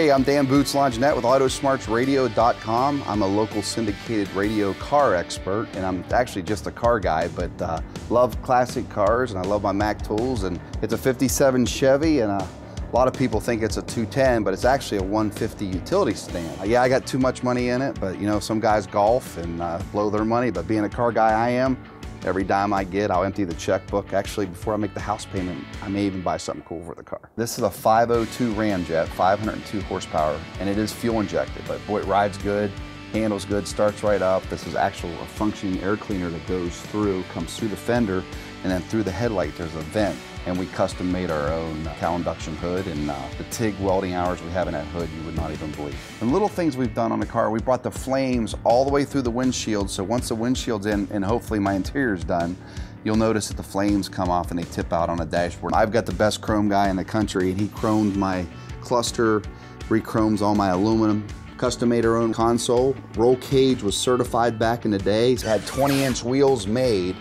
Hey, I'm Dan Boots Longinette with Autosmartsradio.com. I'm a local syndicated radio car expert, and I'm actually just a car guy, but love classic cars, and I love my Mac tools. And it's a 57 Chevy, and a lot of people think it's a 210, but it's actually a 150 utility stand. Yeah, I got too much money in it, but you know, some guys golf and blow their money, but being a car guy I am, every dime I get, I'll empty the checkbook. Actually, before I make the house payment, I may even buy something cool for the car. This is a 502 Ramjet, 502 horsepower, and it is fuel injected, but boy, it rides good, handles good, starts right up. This is actually a functioning air cleaner that goes through, comes through the fender, and then through the headlight, there's a vent. And we custom made our own cowl induction hood, and the TIG welding hours we have in that hood, you would not even believe. And little things we've done on the car, we brought the flames all the way through the windshield, so once the windshield's in and hopefully my interior's done, you'll notice that the flames come off and they tip out on the dashboard. I've got the best chrome guy in the country, and he chromed my cluster, re-chromes all my aluminum. Custom made our own console. Roll cage was certified back in the day. It had 20-inch wheels made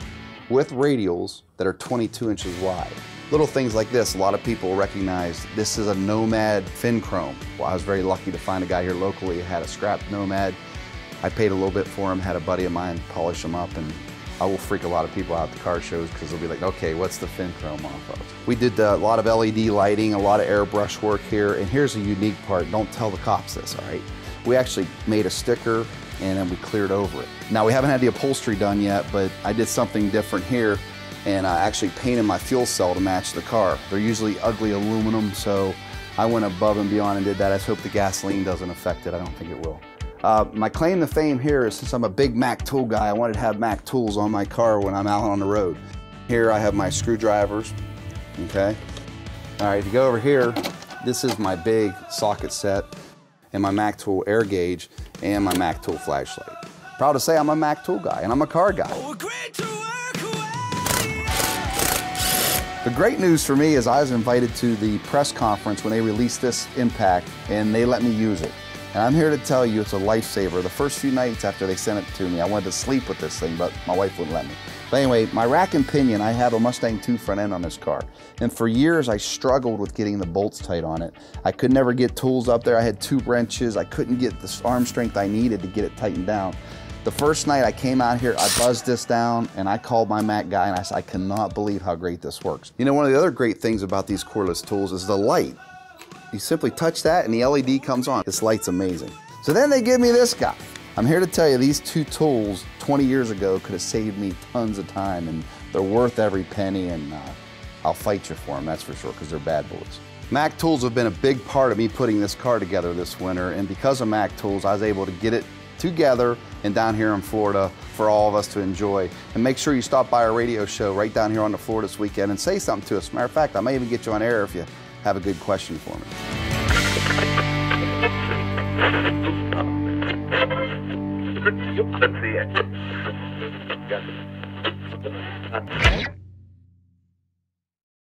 with radials that are 22 inches wide. Little things like this, a lot of people recognize this is a Nomad fin chrome. Well, I was very lucky to find a guy here locally who had a scrap Nomad. I paid a little bit for him, had a buddy of mine polish them up, and I will freak a lot of people out at the car shows because they'll be like, okay, what's the fin chrome off of? We did a lot of LED lighting, a lot of airbrush work here, and here's a unique part. Don't tell the cops this, all right? We actually made a sticker and then we cleared over it. Now, we haven't had the upholstery done yet, but I did something different here, and I actually painted my fuel cell to match the car. They're usually ugly aluminum, so I went above and beyond and did that. I just hope the gasoline doesn't affect it. I don't think it will. My claim to fame here is, since I'm a big Mac tool guy, I wanted to have Mac tools on my car when I'm out on the road. Here I have my screwdrivers, okay? All right, if you go over here, this is my big socket set and my Mac tool air gauge and my Mac tool flashlight. Proud to say I'm a Mac tool guy and I'm a car guy. The great news for me is I was invited to the press conference when they released this Impact, and they let me use it. And I'm here to tell you it's a lifesaver. The first few nights after they sent it to me, I wanted to sleep with this thing, but my wife wouldn't let me. But anyway, my rack and pinion, I have a Mustang 2 front end on this car. And for years, I struggled with getting the bolts tight on it. I could never get tools up there. I had 2 wrenches. I couldn't get the arm strength I needed to get it tightened down. The first night I came out here, I buzzed this down, and I called my Mac guy, and I said, I cannot believe how great this works. You know, one of the other great things about these cordless tools is the light. You simply touch that, and the LED comes on. This light's amazing. So then they give me this guy. I'm here to tell you, these 2 tools 20 years ago could have saved me tons of time, and they're worth every penny, and I'll fight you for them, that's for sure, because they're bad boys. Mac tools have been a big part of me putting this car together this winter, and because of Mac tools, I was able to get it together and down here in Florida for all of us to enjoy. And make sure you stop by our radio show right down here on the floor this weekend and say something to us. Matter of fact, I may even get you on air if you have a good question for me.